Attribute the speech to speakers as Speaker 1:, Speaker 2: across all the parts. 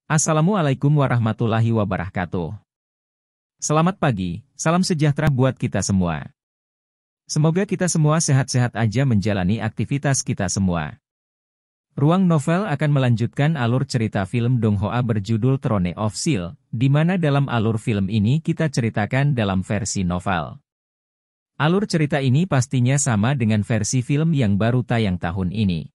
Speaker 1: Assalamualaikum warahmatullahi wabarakatuh. Selamat pagi, salam sejahtera buat kita semua. Semoga kita semua sehat-sehat aja menjalani aktivitas kita semua. Ruang Novel akan melanjutkan alur cerita film Dong Hoa berjudul Throne of Steel, di mana dalam alur film ini kita ceritakan dalam versi novel. Alur cerita ini pastinya sama dengan versi film yang baru tayang tahun ini.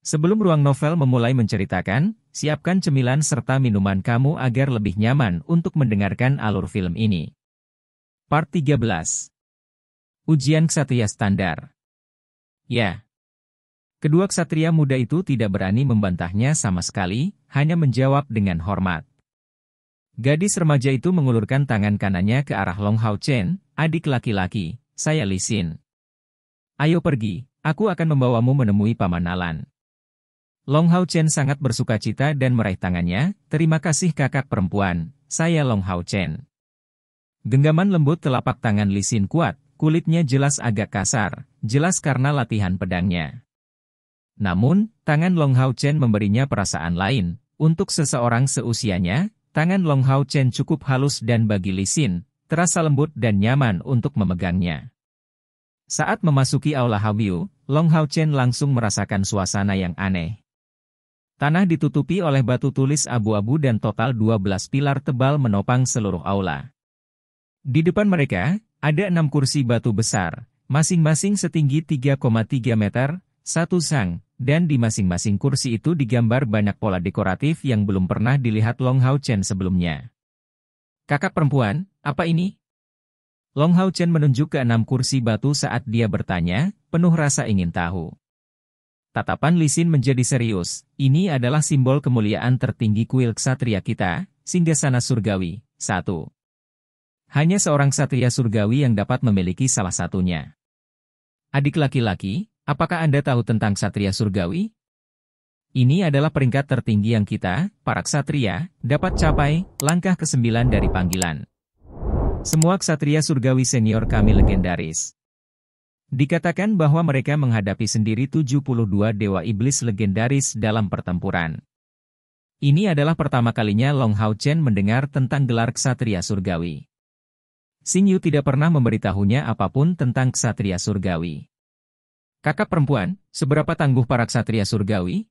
Speaker 1: Sebelum Ruang Novel memulai menceritakan, siapkan cemilan serta minuman kamu agar lebih nyaman untuk mendengarkan alur film ini. Part 13. Ujian Ksatria Standar. Ya. Kedua ksatria muda itu tidak berani membantahnya sama sekali, hanya menjawab dengan hormat. Gadis remaja itu mengulurkan tangan kanannya ke arah Long Hao Chen, adik laki-laki, saya Li Xin. Ayo pergi, aku akan membawamu menemui Paman Nalan. Long Hao Chen sangat bersukacita dan meraih tangannya, terima kasih kakak perempuan, saya Long Hao Chen. Genggaman lembut telapak tangan Li Xin kuat, kulitnya jelas agak kasar, jelas karena latihan pedangnya. Namun, tangan Long Hao Chen memberinya perasaan lain, untuk seseorang seusianya, tangan Long Hao Chen cukup halus dan bagi Li Xin, terasa lembut dan nyaman untuk memegangnya. Saat memasuki Aula Hallyu, Long Hao Chen langsung merasakan suasana yang aneh. Tanah ditutupi oleh batu tulis abu-abu dan total 12 pilar tebal menopang seluruh aula. Di depan mereka, ada 6 kursi batu besar, masing-masing setinggi 3,3 meter, satu sang, dan di masing-masing kursi itu digambar banyak pola dekoratif yang belum pernah dilihat Long Hao Chen sebelumnya. Kakak perempuan, apa ini? Long Hao Chen menunjuk ke 6 kursi batu saat dia bertanya, penuh rasa ingin tahu. Tatapan Li Xin menjadi serius, ini adalah simbol kemuliaan tertinggi kuil ksatria kita, singgasana surgawi, 1. Hanya seorang ksatria surgawi yang dapat memiliki salah satunya. Adik laki-laki, apakah Anda tahu tentang ksatria surgawi? Ini adalah peringkat tertinggi yang kita, para ksatria, dapat capai, langkah ke-9 dari panggilan. Semua ksatria surgawi senior kami legendaris. Dikatakan bahwa mereka menghadapi sendiri 72 dewa iblis legendaris dalam pertempuran. Ini adalah pertama kalinya Long Hao Chen mendengar tentang gelar ksatria surgawi. Xing Yu tidak pernah memberitahunya apapun tentang ksatria surgawi. Kakak perempuan, seberapa tangguh para ksatria surgawi?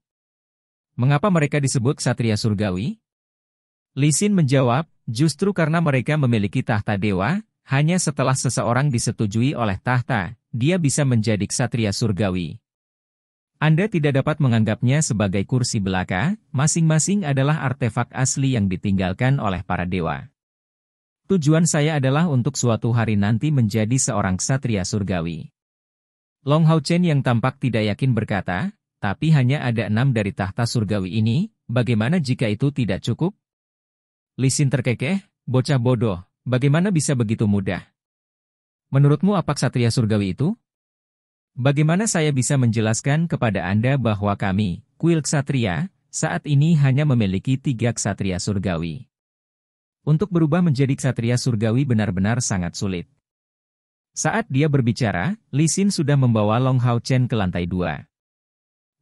Speaker 1: Mengapa mereka disebut ksatria surgawi? Li Xin menjawab, justru karena mereka memiliki tahta dewa, hanya setelah seseorang disetujui oleh tahta, dia bisa menjadi ksatria surgawi. Anda tidak dapat menganggapnya sebagai kursi belaka, masing-masing adalah artefak asli yang ditinggalkan oleh para dewa. Tujuan saya adalah untuk suatu hari nanti menjadi seorang ksatria surgawi. Long Hao Chen yang tampak tidak yakin berkata, tapi hanya ada 6 dari tahta surgawi ini, bagaimana jika itu tidak cukup? Li Xin terkekeh, bocah bodoh, bagaimana bisa begitu mudah? Menurutmu apa ksatria surgawi itu? Bagaimana saya bisa menjelaskan kepada Anda bahwa kami, kuil ksatria, saat ini hanya memiliki 3 ksatria surgawi. Untuk berubah menjadi ksatria surgawi benar-benar sangat sulit. Saat dia berbicara, Li Xin sudah membawa Long Hao Chen ke lantai 2.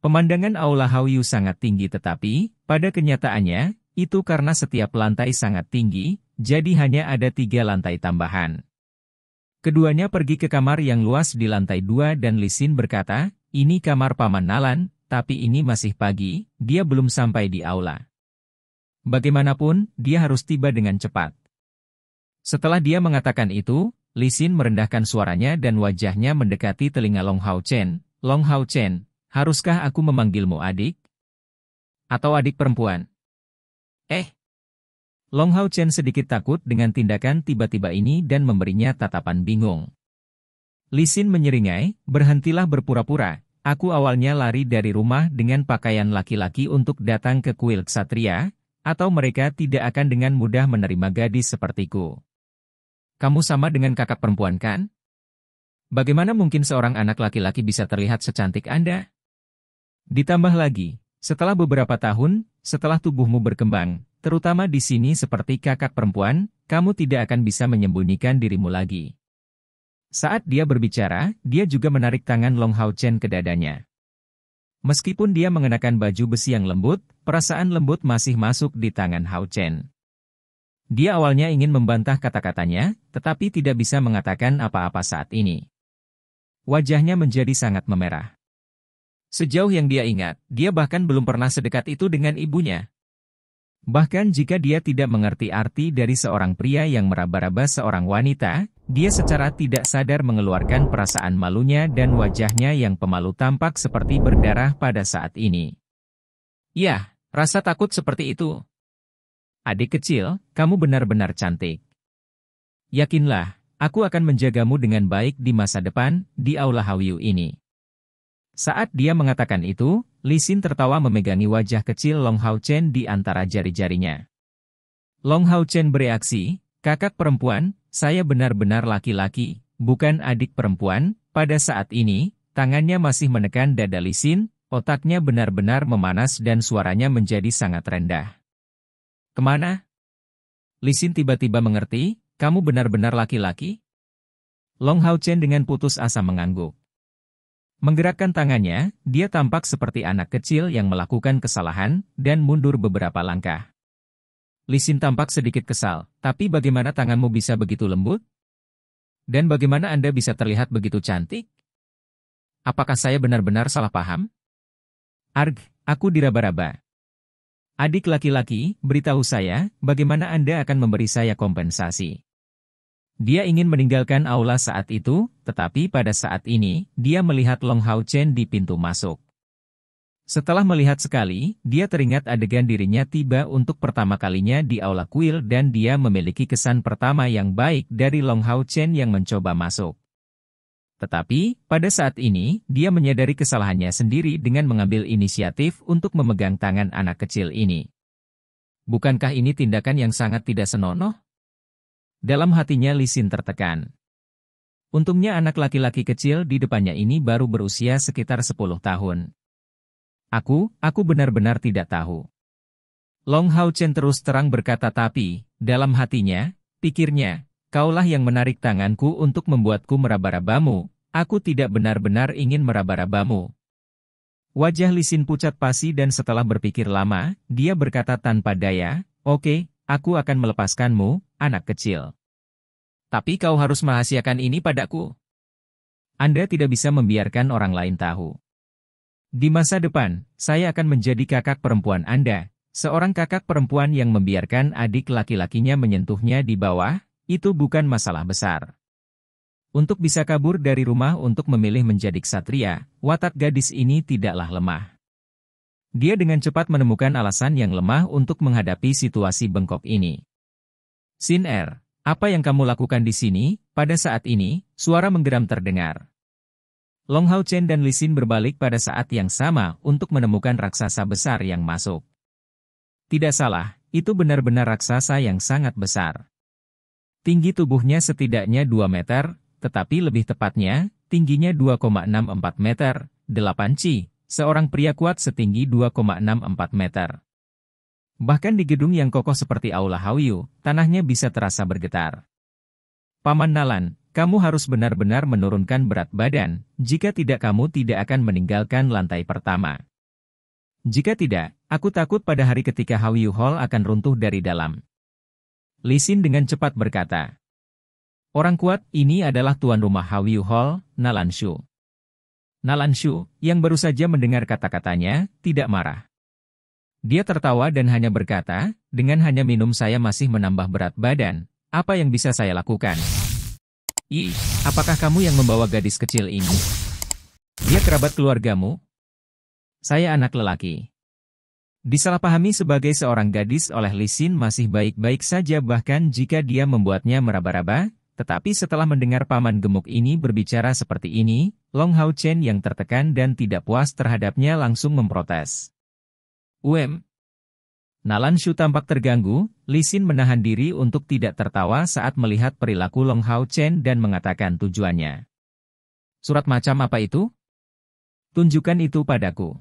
Speaker 1: Pemandangan Aula Hallyu sangat tinggi tetapi, pada kenyataannya, itu karena setiap lantai sangat tinggi, jadi hanya ada 3 lantai tambahan. Keduanya pergi ke kamar yang luas di lantai 2 dan Li Xin berkata, ini kamar Paman Nalan, tapi ini masih pagi, dia belum sampai di aula. Bagaimanapun, dia harus tiba dengan cepat. Setelah dia mengatakan itu, Li Xin merendahkan suaranya dan wajahnya mendekati telinga Long Hao Chen. Long Hao Chen, haruskah aku memanggilmu adik? Atau adik perempuan? Long Hao Chen sedikit takut dengan tindakan tiba-tiba ini dan memberinya tatapan bingung. Li Xin menyeringai, berhentilah berpura-pura, aku awalnya lari dari rumah dengan pakaian laki-laki untuk datang ke kuil ksatria, atau mereka tidak akan dengan mudah menerima gadis sepertiku. Kamu sama dengan kakak perempuan kan? Bagaimana mungkin seorang anak laki-laki bisa terlihat secantik Anda? Ditambah lagi, setelah beberapa tahun, setelah tubuhmu berkembang, terutama di sini seperti kakak perempuan, kamu tidak akan bisa menyembunyikan dirimu lagi. Saat dia berbicara, dia juga menarik tangan Long Hao Chen ke dadanya. Meskipun dia mengenakan baju besi yang lembut, perasaan lembut masih masuk di tangan Hao Chen. Dia awalnya ingin membantah kata-katanya, tetapi tidak bisa mengatakan apa-apa saat ini. Wajahnya menjadi sangat memerah. Sejauh yang dia ingat, dia bahkan belum pernah sedekat itu dengan ibunya. Bahkan jika dia tidak mengerti arti dari seorang pria yang meraba-raba seorang wanita, dia secara tidak sadar mengeluarkan perasaan malunya dan wajahnya yang pemalu tampak seperti berdarah pada saat ini. Ya, rasa takut seperti itu. Adik kecil, kamu benar-benar cantik. Yakinlah, aku akan menjagamu dengan baik di masa depan, di Aula Hawyu ini. Saat dia mengatakan itu, Li Xin tertawa memegangi wajah kecil Long Hao Chen di antara jari-jarinya. Long Hao Chen bereaksi, kakak perempuan, saya benar-benar laki-laki, bukan adik perempuan. Pada saat ini, tangannya masih menekan dada Li Xin, otaknya benar-benar memanas dan suaranya menjadi sangat rendah. Kemana? Li Xin tiba-tiba mengerti, kamu benar-benar laki-laki? Long Hao Chen dengan putus asa mengangguk. Menggerakkan tangannya, dia tampak seperti anak kecil yang melakukan kesalahan, dan mundur beberapa langkah. Li Xin tampak sedikit kesal, tapi bagaimana tanganmu bisa begitu lembut? Dan bagaimana Anda bisa terlihat begitu cantik? Apakah saya benar-benar salah paham? Arg, aku diraba-raba. Adik laki-laki, beritahu saya, bagaimana Anda akan memberi saya kompensasi? Dia ingin meninggalkan aula saat itu, tetapi pada saat ini, dia melihat Long Hao Chen di pintu masuk. Setelah melihat sekali, dia teringat adegan dirinya tiba untuk pertama kalinya di aula kuil dan dia memiliki kesan pertama yang baik dari Long Hao Chen yang mencoba masuk. Tetapi, pada saat ini, dia menyadari kesalahannya sendiri dengan mengambil inisiatif untuk memegang tangan anak kecil ini. Bukankah ini tindakan yang sangat tidak senonoh? Dalam hatinya Li Xin tertekan. Untungnya anak laki-laki kecil di depannya ini baru berusia sekitar 10 tahun. Aku benar-benar tidak tahu. Long Hao Chen terus terang berkata tapi, dalam hatinya, pikirnya, kaulah yang menarik tanganku untuk membuatku meraba-rabamu, aku tidak benar-benar ingin meraba-rabamu. Wajah Li Xin pucat pasi dan setelah berpikir lama, dia berkata tanpa daya, oke, aku akan melepaskanmu, anak kecil. Tapi kau harus merahasiakan ini padaku. Anda tidak bisa membiarkan orang lain tahu. Di masa depan, saya akan menjadi kakak perempuan Anda, seorang kakak perempuan yang membiarkan adik laki-lakinya menyentuhnya di bawah, itu bukan masalah besar. Untuk bisa kabur dari rumah untuk memilih menjadi ksatria, watak gadis ini tidaklah lemah. Dia dengan cepat menemukan alasan yang lemah untuk menghadapi situasi bengkok ini. Xin Er, apa yang kamu lakukan di sini? Pada saat ini, suara menggeram terdengar. Long Hao Chen dan Li Xin berbalik pada saat yang sama untuk menemukan raksasa besar yang masuk. Tidak salah, itu benar-benar raksasa yang sangat besar. Tinggi tubuhnya setidaknya 2 meter, tetapi lebih tepatnya, tingginya 2,64 meter, 8 ci, seorang pria kuat setinggi 2,64 meter. Bahkan di gedung yang kokoh seperti Aula Hawyu, tanahnya bisa terasa bergetar. Paman Nalan, kamu harus benar-benar menurunkan berat badan, jika tidak kamu tidak akan meninggalkan lantai pertama. Jika tidak, aku takut pada hari ketika Hawyu Hall akan runtuh dari dalam. Li Xin dengan cepat berkata. Orang kuat ini adalah tuan rumah Hawyu Hall, Nalan Shu. Nalan Shu, yang baru saja mendengar kata-katanya, tidak marah. Dia tertawa dan hanya berkata, dengan hanya minum saya masih menambah berat badan, apa yang bisa saya lakukan? Ih, apakah kamu yang membawa gadis kecil ini? Dia kerabat keluargamu? Saya anak lelaki. Disalahpahami sebagai seorang gadis oleh Li Xin masih baik-baik saja bahkan jika dia membuatnya meraba-raba, tetapi setelah mendengar paman gemuk ini berbicara seperti ini, Long Hao Chen yang tertekan dan tidak puas terhadapnya langsung memprotes. Nalan Shu tampak terganggu, Li Xin menahan diri untuk tidak tertawa saat melihat perilaku Long Hao Chen dan mengatakan tujuannya. Surat macam apa itu? Tunjukkan itu padaku.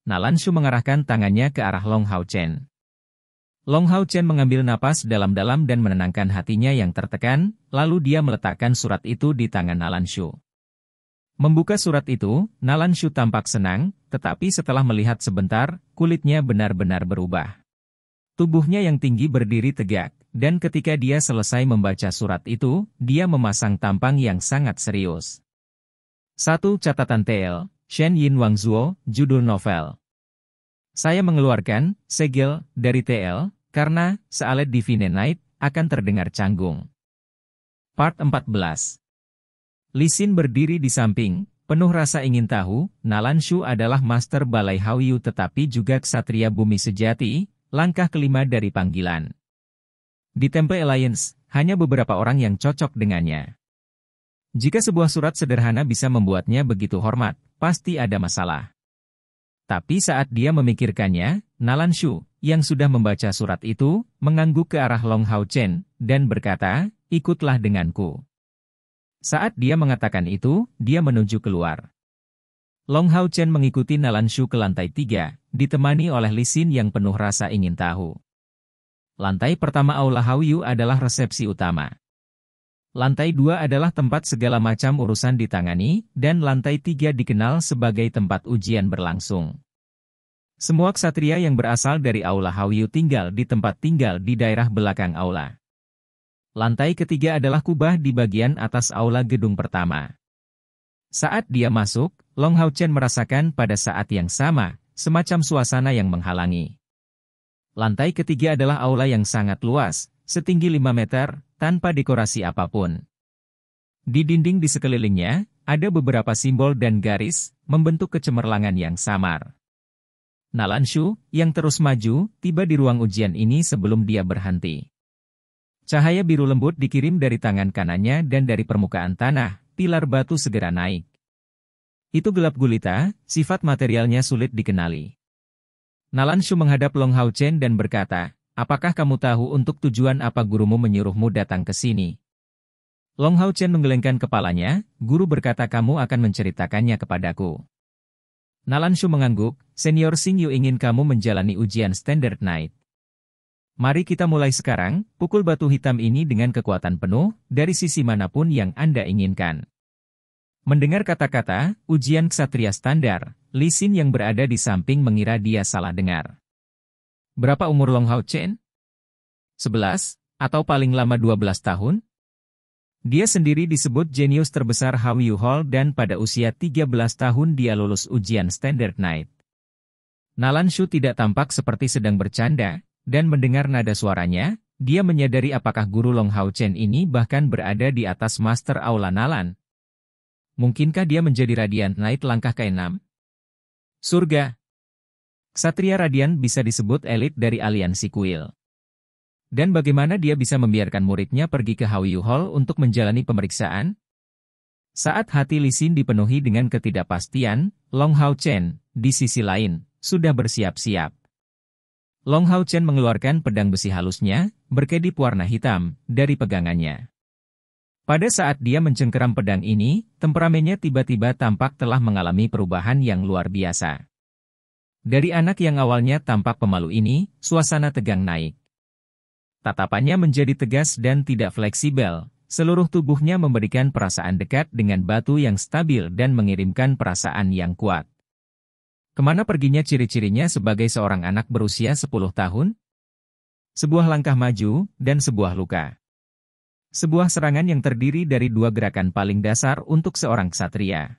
Speaker 1: Nalan Shu mengarahkan tangannya ke arah Long Hao Chen. Long Hao Chen mengambil napas dalam-dalam dan menenangkan hatinya yang tertekan, lalu dia meletakkan surat itu di tangan Nalan Shu. Membuka surat itu, Nalan Shu tampak senang, tetapi setelah melihat sebentar, kulitnya benar-benar berubah. Tubuhnya yang tinggi berdiri tegak, dan ketika dia selesai membaca surat itu, dia memasang tampang yang sangat serius. 1. Catatan TL, Shen Yin Wangzuo, judul novel. Saya mengeluarkan segel dari TL, karena Sealet Divine Night akan terdengar canggung. Part 14. Li Xin berdiri di samping, penuh rasa ingin tahu. Nalan Shu adalah master Balai Haoyu tetapi juga ksatria bumi sejati, langkah kelima dari panggilan. Di Temple Alliance, hanya beberapa orang yang cocok dengannya. Jika sebuah surat sederhana bisa membuatnya begitu hormat, pasti ada masalah. Tapi saat dia memikirkannya, Nalan Shu, yang sudah membaca surat itu, mengangguk ke arah Long Hao Chen, dan berkata, ikutlah denganku. Saat dia mengatakan itu, dia menuju keluar. Long Hao Chen mengikuti Nalan Shu ke lantai 3, ditemani oleh Li Xin yang penuh rasa ingin tahu. Lantai pertama Aula Haoyu adalah resepsi utama. Lantai 2 adalah tempat segala macam urusan ditangani, dan lantai 3 dikenal sebagai tempat ujian berlangsung. Semua ksatria yang berasal dari Aula Haoyu tinggal di tempat tinggal di daerah belakang aula. Lantai ketiga adalah kubah di bagian atas aula gedung pertama. Saat dia masuk, Long Hao Chen merasakan pada saat yang sama, semacam suasana yang menghalangi. Lantai ketiga adalah aula yang sangat luas, setinggi 5 meter, tanpa dekorasi apapun. Di dinding di sekelilingnya, ada beberapa simbol dan garis, membentuk kecemerlangan yang samar. Nalan Shu, yang terus maju, tiba di ruang ujian ini sebelum dia berhenti. Cahaya biru lembut dikirim dari tangan kanannya dan dari permukaan tanah, pilar batu segera naik. Itu gelap gulita, sifat materialnya sulit dikenali. Nalan Shu menghadap Long Hao Chen dan berkata, apakah kamu tahu untuk tujuan apa gurumu menyuruhmu datang ke sini? Long Hao Chen menggelengkan kepalanya, guru berkata kamu akan menceritakannya kepadaku. Nalan Shu mengangguk, Senior Xing Yu ingin kamu menjalani ujian Standard Night. Mari kita mulai sekarang, pukul batu hitam ini dengan kekuatan penuh, dari sisi manapun yang Anda inginkan. Mendengar kata-kata, ujian ksatria standar, Li Xin yang berada di samping mengira dia salah dengar. Berapa umur Long Hao Chen? 11, atau paling lama 12 tahun? Dia sendiri disebut jenius terbesar Haoyu Hall dan pada usia 13 tahun dia lulus ujian Standard Night. Nalan Shu tidak tampak seperti sedang bercanda, dan mendengar nada suaranya, dia menyadari apakah guru Long Hao Chen ini bahkan berada di atas Master Aula Nalan. Mungkinkah dia menjadi Radiant Knight langkah ke-6? Surga. Ksatria Radiant bisa disebut elit dari aliansi kuil. Dan bagaimana dia bisa membiarkan muridnya pergi ke Haoyu Hall untuk menjalani pemeriksaan? Saat hati Li Xin dipenuhi dengan ketidakpastian, Long Hao Chen, di sisi lain, sudah bersiap-siap. Long Hao Chen mengeluarkan pedang besi halusnya, berkedip warna hitam, dari pegangannya. Pada saat dia mencengkeram pedang ini, temperamennya tiba-tiba tampak telah mengalami perubahan yang luar biasa. Dari anak yang awalnya tampak pemalu ini, suasana tegang naik. Tatapannya menjadi tegas dan tidak fleksibel, seluruh tubuhnya memberikan perasaan dekat dengan batu yang stabil dan mengirimkan perasaan yang kuat. Kemana perginya ciri-cirinya sebagai seorang anak berusia 10 tahun? Sebuah langkah maju, dan sebuah luka. Sebuah serangan yang terdiri dari 2 gerakan paling dasar untuk seorang ksatria.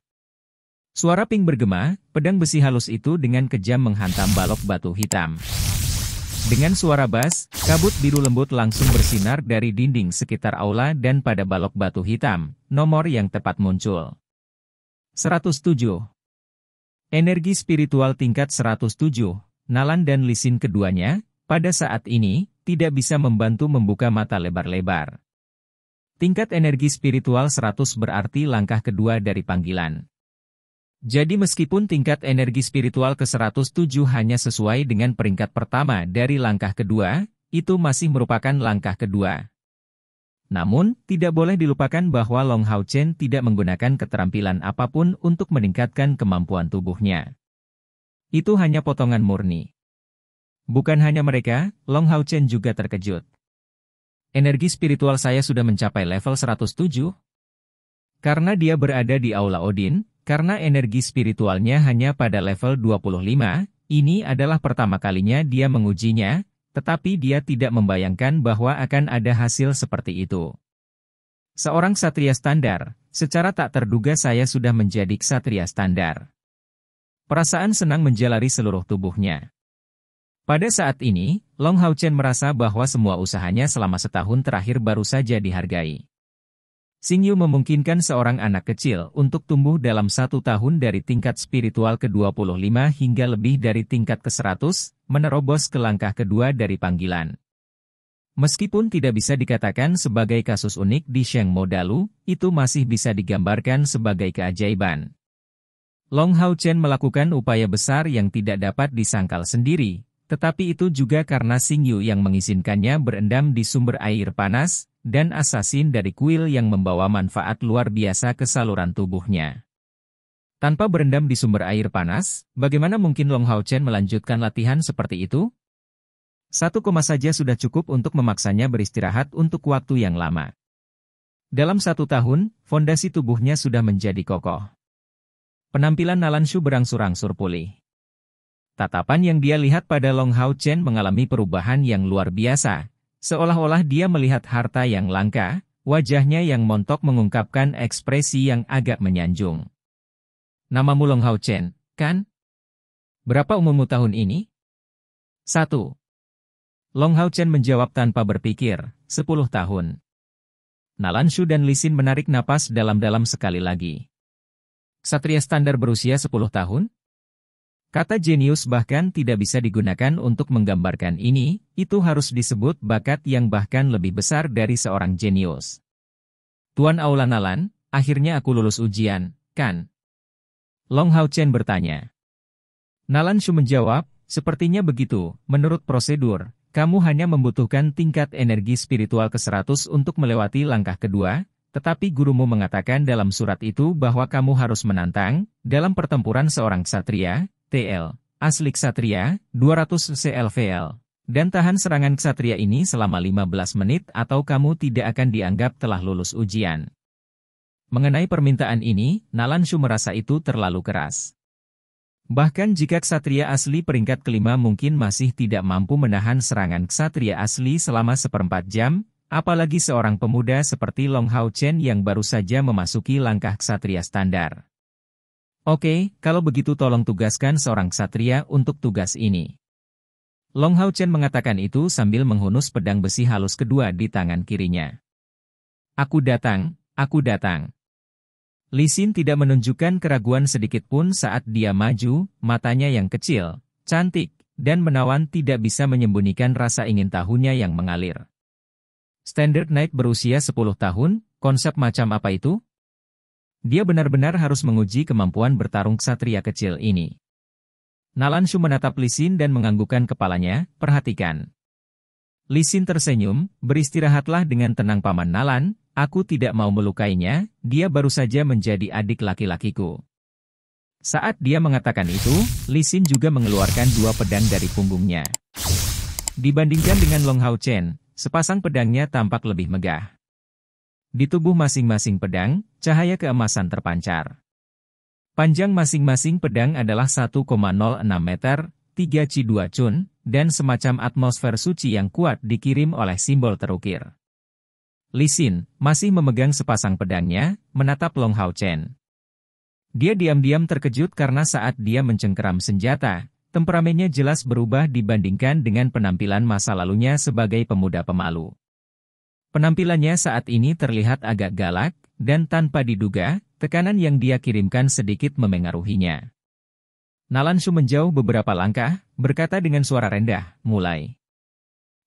Speaker 1: Suara ping bergema, pedang besi halus itu dengan kejam menghantam balok batu hitam. Dengan suara bas, kabut biru lembut langsung bersinar dari dinding sekitar aula dan pada balok batu hitam, nomor yang tepat muncul. 107. Energi spiritual tingkat 107, Nalan dan Li Xin keduanya, pada saat ini, tidak bisa membantu membuka mata lebar-lebar. Tingkat energi spiritual 100 berarti langkah kedua dari panggilan. Jadi meskipun tingkat energi spiritual ke-107 hanya sesuai dengan peringkat pertama dari langkah kedua, itu masih merupakan langkah kedua. Namun, tidak boleh dilupakan bahwa Long Hao Chen tidak menggunakan keterampilan apapun untuk meningkatkan kemampuan tubuhnya. Itu hanya potongan murni. Bukan hanya mereka, Long Hao Chen juga terkejut. Energi spiritual saya sudah mencapai level 107? Karena dia berada di Aula Odin, karena energi spiritualnya hanya pada level 25, ini adalah pertama kalinya dia mengujinya, tetapi dia tidak membayangkan bahwa akan ada hasil seperti itu. Seorang ksatria standar, secara tak terduga saya sudah menjadi ksatria standar. Perasaan senang menjalari seluruh tubuhnya. Pada saat ini, Long Hao Chen merasa bahwa semua usahanya selama setahun terakhir baru saja dihargai. Xing Yu memungkinkan seorang anak kecil untuk tumbuh dalam 1 tahun dari tingkat spiritual ke-25 hingga lebih dari tingkat ke-100, menerobos ke langkah kedua dari panggilan. Meskipun tidak bisa dikatakan sebagai kasus unik di Sheng Mo Dalu, itu masih bisa digambarkan sebagai keajaiban. Long Hao Chen melakukan upaya besar yang tidak dapat disangkal sendiri, tetapi itu juga karena Xing Yu yang mengizinkannya berendam di sumber air panas, dan asasin dari kuil yang membawa manfaat luar biasa ke saluran tubuhnya. Tanpa berendam di sumber air panas, bagaimana mungkin Long Hao Chen melanjutkan latihan seperti itu? 1 koma saja sudah cukup untuk memaksanya beristirahat untuk waktu yang lama. Dalam 1 tahun, fondasi tubuhnya sudah menjadi kokoh. Penampilan Nalanshu berangsur-angsur pulih. Tatapan yang dia lihat pada Long Hao Chen mengalami perubahan yang luar biasa. Seolah-olah dia melihat harta yang langka, wajahnya yang montok mengungkapkan ekspresi yang agak menyanjung. Namamu Long Hao Chen, kan? Berapa umurmu tahun ini? 1. Long Hao Chen menjawab tanpa berpikir, 10 tahun. Nalanshu dan Li Xin menarik napas dalam-dalam sekali lagi. Ksatria standar berusia 10 tahun? Kata jenius bahkan tidak bisa digunakan untuk menggambarkan ini, itu harus disebut bakat yang bahkan lebih besar dari seorang jenius. Tuan Aula Nalan, akhirnya aku lulus ujian, kan? Long Hao Chen bertanya. Nalanshu menjawab, sepertinya begitu, menurut prosedur, kamu hanya membutuhkan tingkat energi spiritual ke-100 untuk melewati langkah kedua, tetapi gurumu mengatakan dalam surat itu bahwa kamu harus menantang, dalam pertempuran seorang ksatria, TL, asli ksatria, 200 CLVL, dan tahan serangan ksatria ini selama 15 menit atau kamu tidak akan dianggap telah lulus ujian. Mengenai permintaan ini, Nalanshu merasa itu terlalu keras. Bahkan jika ksatria asli peringkat kelima mungkin masih tidak mampu menahan serangan ksatria asli selama 1/4 jam, apalagi seorang pemuda seperti Long Hao Chen yang baru saja memasuki langkah ksatria standar. Oke, kalau begitu tolong tugaskan seorang ksatria untuk tugas ini. Long Hao Chen mengatakan itu sambil menghunus pedang besi halus kedua di tangan kirinya. Aku datang, aku datang. Li Xin tidak menunjukkan keraguan sedikitpun saat dia maju, matanya yang kecil, cantik, dan menawan tidak bisa menyembunyikan rasa ingin tahunya yang mengalir. Standard Knight berusia 10 tahun, konsep macam apa itu? Dia benar-benar harus menguji kemampuan bertarung ksatria kecil ini. Nalanshu menatap Li Xin dan menganggukkan kepalanya, perhatikan. Li Xin tersenyum, beristirahatlah dengan tenang Paman Nalan, aku tidak mau melukainya, dia baru saja menjadi adik laki-lakiku. Saat dia mengatakan itu, Li Xin juga mengeluarkan 2 pedang dari punggungnya. Dibandingkan dengan Long Hao Chen, sepasang pedangnya tampak lebih megah. Di tubuh masing-masing pedang, cahaya keemasan terpancar. Panjang masing-masing pedang adalah 1,06 meter, 3 Chi 2 Chun, dan semacam atmosfer suci yang kuat dikirim oleh simbol terukir. Li Xin masih memegang sepasang pedangnya, menatap Long Hao Chen. Dia diam-diam terkejut karena saat dia mencengkeram senjata, temperamennya jelas berubah dibandingkan dengan penampilan masa lalunya sebagai pemuda pemalu. Penampilannya saat ini terlihat agak galak, dan tanpa diduga, tekanan yang dia kirimkan sedikit memengaruhinya. Nalanshu menjauh beberapa langkah, berkata dengan suara rendah, mulai.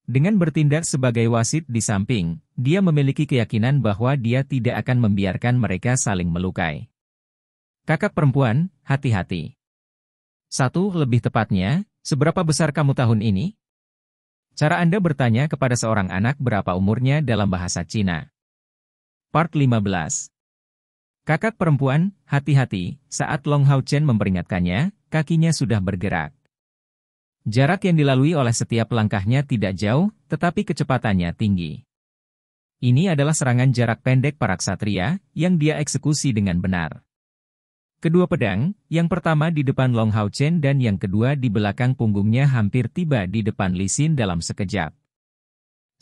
Speaker 1: Dengan bertindak sebagai wasit di samping, dia memiliki keyakinan bahwa dia tidak akan membiarkan mereka saling melukai. Kakak perempuan, hati-hati. 1. Lebih tepatnya, seberapa besar kamu tahun ini? Cara Anda bertanya kepada seorang anak berapa umurnya dalam bahasa Cina. Part 15. Kakak perempuan, hati-hati, saat Long Hao Chen memperingatkannya, kakinya sudah bergerak. Jarak yang dilalui oleh setiap langkahnya tidak jauh, tetapi kecepatannya tinggi. Ini adalah serangan jarak pendek para ksatria, yang dia eksekusi dengan benar. Kedua pedang, yang pertama di depan Long Hao Chen dan yang kedua di belakang punggungnya hampir tiba di depan Li Xin dalam sekejap.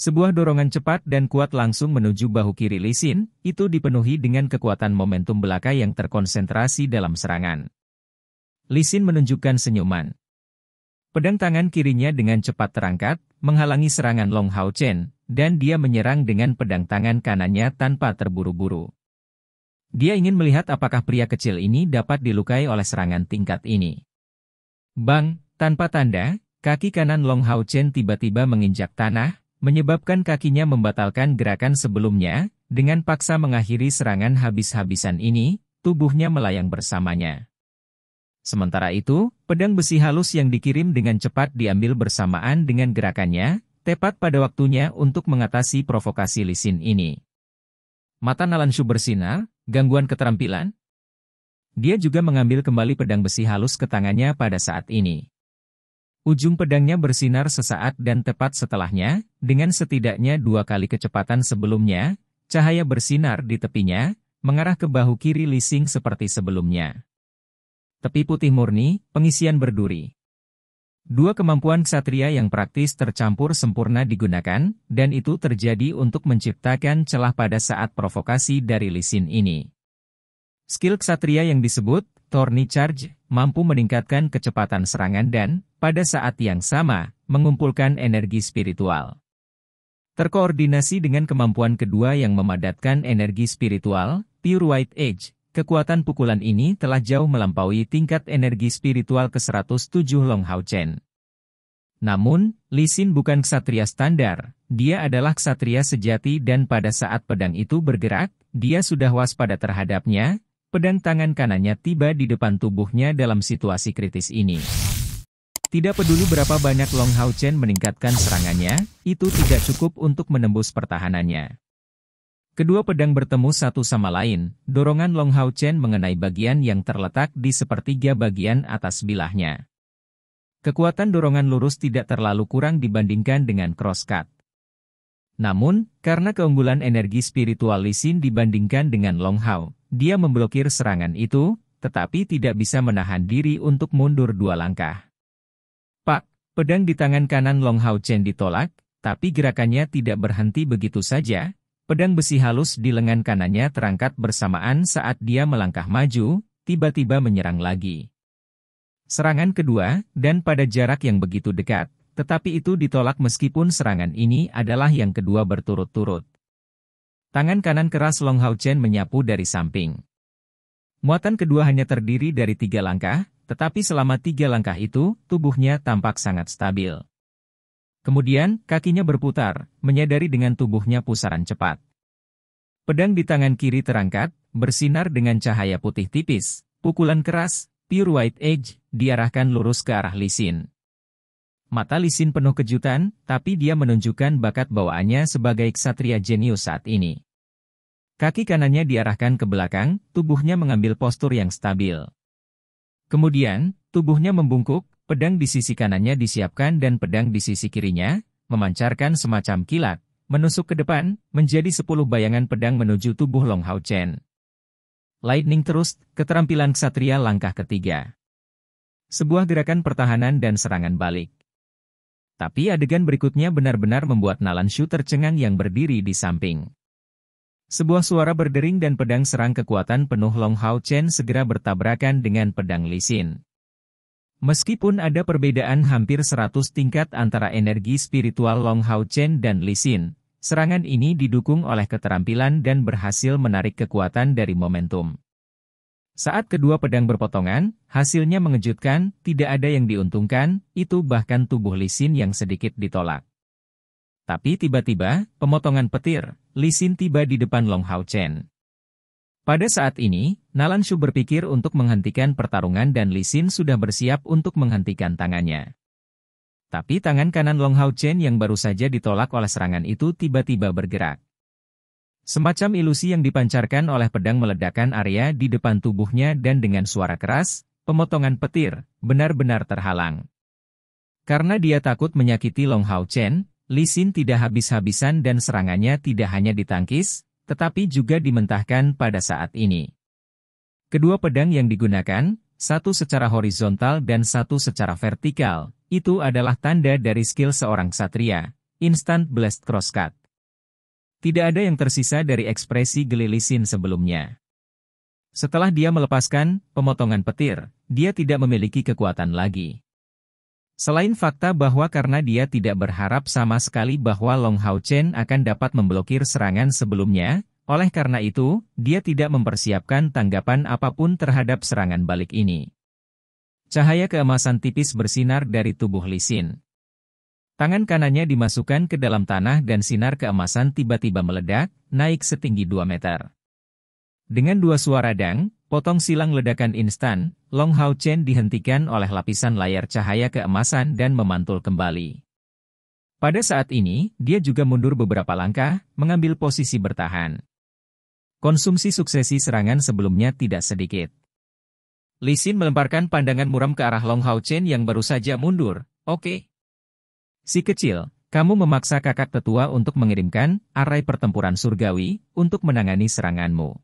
Speaker 1: Sebuah dorongan cepat dan kuat langsung menuju bahu kiri Li Xin, itu dipenuhi dengan kekuatan momentum belaka yang terkonsentrasi dalam serangan. Li Xin menunjukkan senyuman. Pedang tangan kirinya dengan cepat terangkat, menghalangi serangan Long Hao Chen, dan dia menyerang dengan pedang tangan kanannya tanpa terburu-buru. Dia ingin melihat apakah pria kecil ini dapat dilukai oleh serangan tingkat ini. Bang, tanpa tanda, kaki kanan Long Hao Chen tiba-tiba menginjak tanah, menyebabkan kakinya membatalkan gerakan sebelumnya, dengan paksa mengakhiri serangan habis-habisan ini, tubuhnya melayang bersamanya. Sementara itu, pedang besi halus yang dikirim dengan cepat diambil bersamaan dengan gerakannya, tepat pada waktunya untuk mengatasi provokasi Li Xin ini. Mata Nalanshu bersinar, gangguan keterampilan? Dia juga mengambil kembali pedang besi halus ke tangannya pada saat ini. Ujung pedangnya bersinar sesaat dan tepat setelahnya, dengan setidaknya 2 kali kecepatan sebelumnya, cahaya bersinar di tepinya, mengarah ke bahu kiri Li Xin seperti sebelumnya. Tepi putih murni, pengisian berduri. 2 kemampuan ksatria yang praktis tercampur sempurna digunakan, dan itu terjadi untuk menciptakan celah pada saat provokasi dari Li Xin ini. Skill ksatria yang disebut Thorny Charge, mampu meningkatkan kecepatan serangan dan, pada saat yang sama, mengumpulkan energi spiritual. Terkoordinasi dengan kemampuan kedua yang memadatkan energi spiritual, Pure White Edge, kekuatan pukulan ini telah jauh melampaui tingkat energi spiritual ke-107 Long Hao Chen. Namun, Li Xin bukan ksatria standar, dia adalah ksatria sejati dan pada saat pedang itu bergerak, dia sudah waspada terhadapnya. Pedang tangan kanannya tiba di depan tubuhnya dalam situasi kritis ini. Tidak peduli berapa banyak Long Hao Chen meningkatkan serangannya, itu tidak cukup untuk menembus pertahanannya. Kedua pedang bertemu satu sama lain, dorongan Long Hao Chen mengenai bagian yang terletak di sepertiga bagian atas bilahnya. Kekuatan dorongan lurus tidak terlalu kurang dibandingkan dengan crosscut. Namun, karena keunggulan energi spiritual Li Xin dibandingkan dengan Long Hao, dia memblokir serangan itu, tetapi tidak bisa menahan diri untuk mundur 2 langkah. Pak, pedang di tangan kanan Long Hao Chen ditolak, tapi gerakannya tidak berhenti begitu saja. Pedang besi halus di lengan kanannya terangkat bersamaan saat dia melangkah maju, tiba-tiba menyerang lagi. Serangan kedua, dan pada jarak yang begitu dekat, tetapi itu ditolak meskipun serangan ini adalah yang kedua berturut-turut. Tangan kanan keras Long Hao Chen menyapu dari samping. Muatan kedua hanya terdiri dari 3 langkah, tetapi selama 3 langkah itu, tubuhnya tampak sangat stabil. Kemudian, kakinya berputar, menyadari dengan tubuhnya pusaran cepat. Pedang di tangan kiri terangkat, bersinar dengan cahaya putih tipis, pukulan keras, Pure White Edge, diarahkan lurus ke arah Li Xin. Mata Li Xin penuh kejutan, tapi dia menunjukkan bakat bawaannya sebagai ksatria jenius saat ini. Kaki kanannya diarahkan ke belakang, tubuhnya mengambil postur yang stabil. Kemudian, tubuhnya membungkuk, pedang di sisi kanannya disiapkan dan pedang di sisi kirinya, memancarkan semacam kilat, menusuk ke depan, menjadi 10 bayangan pedang menuju tubuh Long Hao Chen. Lightning Thrust, keterampilan ksatria langkah ketiga. Sebuah gerakan pertahanan dan serangan balik. Tapi adegan berikutnya benar-benar membuat Nalanshu tercengang yang berdiri di samping. Sebuah suara berdering dan pedang serang kekuatan penuh Long Hao Chen segera bertabrakan dengan pedang Li Xin. Meskipun ada perbedaan hampir 100 tingkat antara energi spiritual Long Hao Chen dan Li Xin, serangan ini didukung oleh keterampilan dan berhasil menarik kekuatan dari momentum. Saat kedua pedang berpotongan, hasilnya mengejutkan, tidak ada yang diuntungkan, itu bahkan tubuh Li Xin yang sedikit ditolak. Tapi tiba-tiba, pemotongan petir, Li Xin tiba di depan Long Hao Chen. Pada saat ini, Nalanshu berpikir untuk menghentikan pertarungan dan Li Xin sudah bersiap untuk menghentikan tangannya. Tapi tangan kanan Long Hao Chen yang baru saja ditolak oleh serangan itu tiba-tiba bergerak. Semacam ilusi yang dipancarkan oleh pedang meledakkan area di depan tubuhnya dan dengan suara keras, pemotongan petir, benar-benar terhalang. Karena dia takut menyakiti Long Hao Chen, Li Xin tidak habis-habisan dan serangannya tidak hanya ditangkis, tetapi juga dimentahkan pada saat ini. Kedua pedang yang digunakan, satu secara horizontal dan satu secara vertikal, itu adalah tanda dari skill seorang ksatria, Instant Blast Crosscut. Tidak ada yang tersisa dari ekspresi geli Lee Sin sebelumnya. Setelah dia melepaskan pemotongan petir, dia tidak memiliki kekuatan lagi. Selain fakta bahwa karena dia tidak berharap sama sekali bahwa Long Hao Chen akan dapat memblokir serangan sebelumnya, oleh karena itu, dia tidak mempersiapkan tanggapan apapun terhadap serangan balik ini. Cahaya keemasan tipis bersinar dari tubuh Lee Sin. Tangan kanannya dimasukkan ke dalam tanah dan sinar keemasan tiba-tiba meledak, naik setinggi 2 meter. Dengan dua suara dang, potong silang ledakan instan, Long Hao Chen dihentikan oleh lapisan layar cahaya keemasan dan memantul kembali. Pada saat ini, dia juga mundur beberapa langkah, mengambil posisi bertahan. Konsumsi suksesi serangan sebelumnya tidak sedikit. Lee Sin melemparkan pandangan muram ke arah Long Hao Chen yang baru saja mundur. Oke. Si kecil, kamu memaksa kakak tetua untuk mengirimkan arai pertempuran surgawi untuk menangani seranganmu.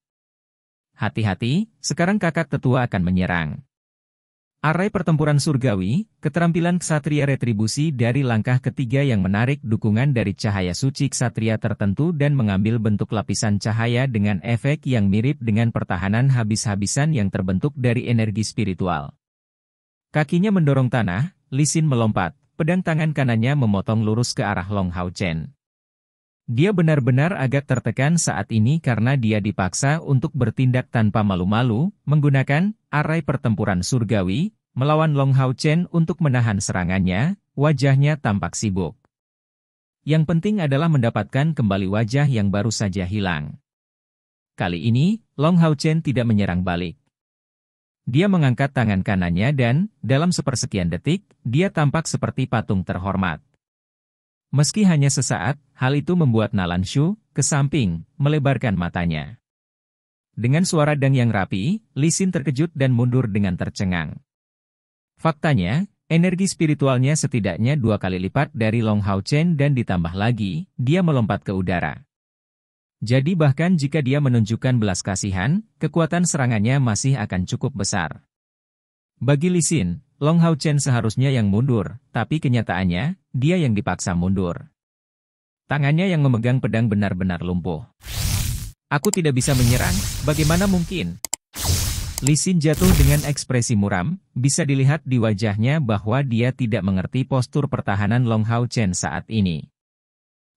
Speaker 1: Hati-hati, sekarang kakak tetua akan menyerang. Arai pertempuran surgawi, keterampilan ksatria retribusi dari langkah ketiga yang menarik dukungan dari cahaya suci ksatria tertentu dan mengambil bentuk lapisan cahaya dengan efek yang mirip dengan pertahanan habis-habisan yang terbentuk dari energi spiritual. Kakinya mendorong tanah, Lee Sin melompat, pedang tangan kanannya memotong lurus ke arah Long Hao Chen. Dia benar-benar agak tertekan saat ini karena dia dipaksa untuk bertindak tanpa malu-malu, menggunakan arai pertempuran surgawi, melawan Long Hao Chen untuk menahan serangannya, wajahnya tampak sibuk. Yang penting adalah mendapatkan kembali wajah yang baru saja hilang. Kali ini, Long Hao Chen tidak menyerang balik. Dia mengangkat tangan kanannya dan, dalam sepersekian detik, dia tampak seperti patung terhormat. Meski hanya sesaat, hal itu membuat Nalan Shu, ke samping, melebarkan matanya. Dengan suara dang yang rapi, Lee Sin terkejut dan mundur dengan tercengang. Faktanya, energi spiritualnya setidaknya 2 kali lipat dari Long Hao Chen dan ditambah lagi, dia melompat ke udara. Jadi bahkan jika dia menunjukkan belas kasihan, kekuatan serangannya masih akan cukup besar. Bagi Lee Sin, Long Hao Chen seharusnya yang mundur, tapi kenyataannya, dia yang dipaksa mundur. Tangannya yang memegang pedang benar-benar lumpuh. Aku tidak bisa menyerang, bagaimana mungkin? Lee Sin jatuh dengan ekspresi muram, bisa dilihat di wajahnya bahwa dia tidak mengerti postur pertahanan Long Hao Chen saat ini.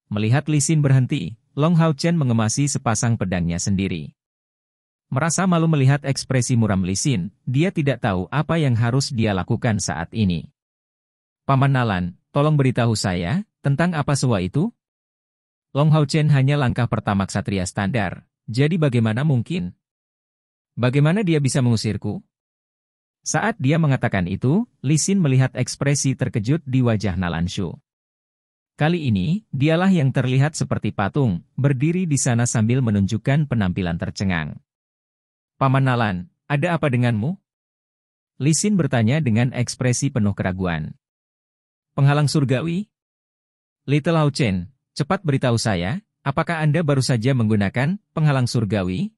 Speaker 1: Melihat Lee Sin berhenti, Long Hao Chen mengemasi sepasang pedangnya sendiri. Merasa malu melihat ekspresi muram Lee Sin, dia tidak tahu apa yang harus dia lakukan saat ini. Paman Nalan, tolong beritahu saya, tentang apa semua itu? Long Hao Chen hanya langkah pertama ksatria standar, jadi bagaimana mungkin? Bagaimana dia bisa mengusirku? Saat dia mengatakan itu, Lee Sin melihat ekspresi terkejut di wajah Nalan Shu. Kali ini, dialah yang terlihat seperti patung, berdiri di sana sambil menunjukkan penampilan tercengang. Paman Nalan, ada apa denganmu? Lee Sin bertanya dengan ekspresi penuh keraguan. Penghalang surgawi? Little Hao Chen, cepat beritahu saya, apakah Anda baru saja menggunakan penghalang surgawi?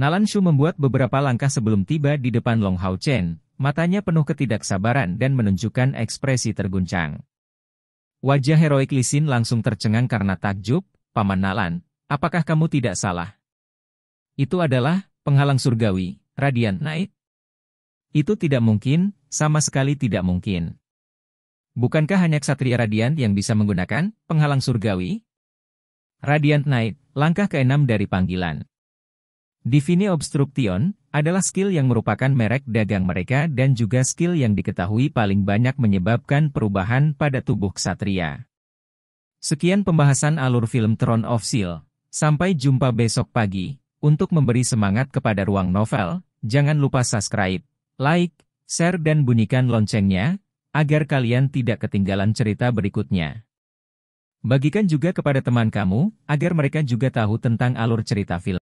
Speaker 1: Nalan Shu membuat beberapa langkah sebelum tiba di depan Long Hao Chen, matanya penuh ketidaksabaran dan menunjukkan ekspresi terguncang. Wajah heroik Lee Sin langsung tercengang karena takjub, Paman Nalan, apakah kamu tidak salah? Itu adalah penghalang surgawi, Radiant Knight? Itu tidak mungkin, sama sekali tidak mungkin. Bukankah hanya ksatria Radiant yang bisa menggunakan penghalang surgawi? Radiant Knight, langkah ke-6 dari panggilan. Divine Obstruction adalah skill yang merupakan merek dagang mereka dan juga skill yang diketahui paling banyak menyebabkan perubahan pada tubuh ksatria. Sekian pembahasan alur film Throne of Steel. Sampai jumpa besok pagi. Untuk memberi semangat kepada Ruang Novel, jangan lupa subscribe, like, share dan bunyikan loncengnya, agar kalian tidak ketinggalan cerita berikutnya. Bagikan juga kepada teman kamu, agar mereka juga tahu tentang alur cerita film.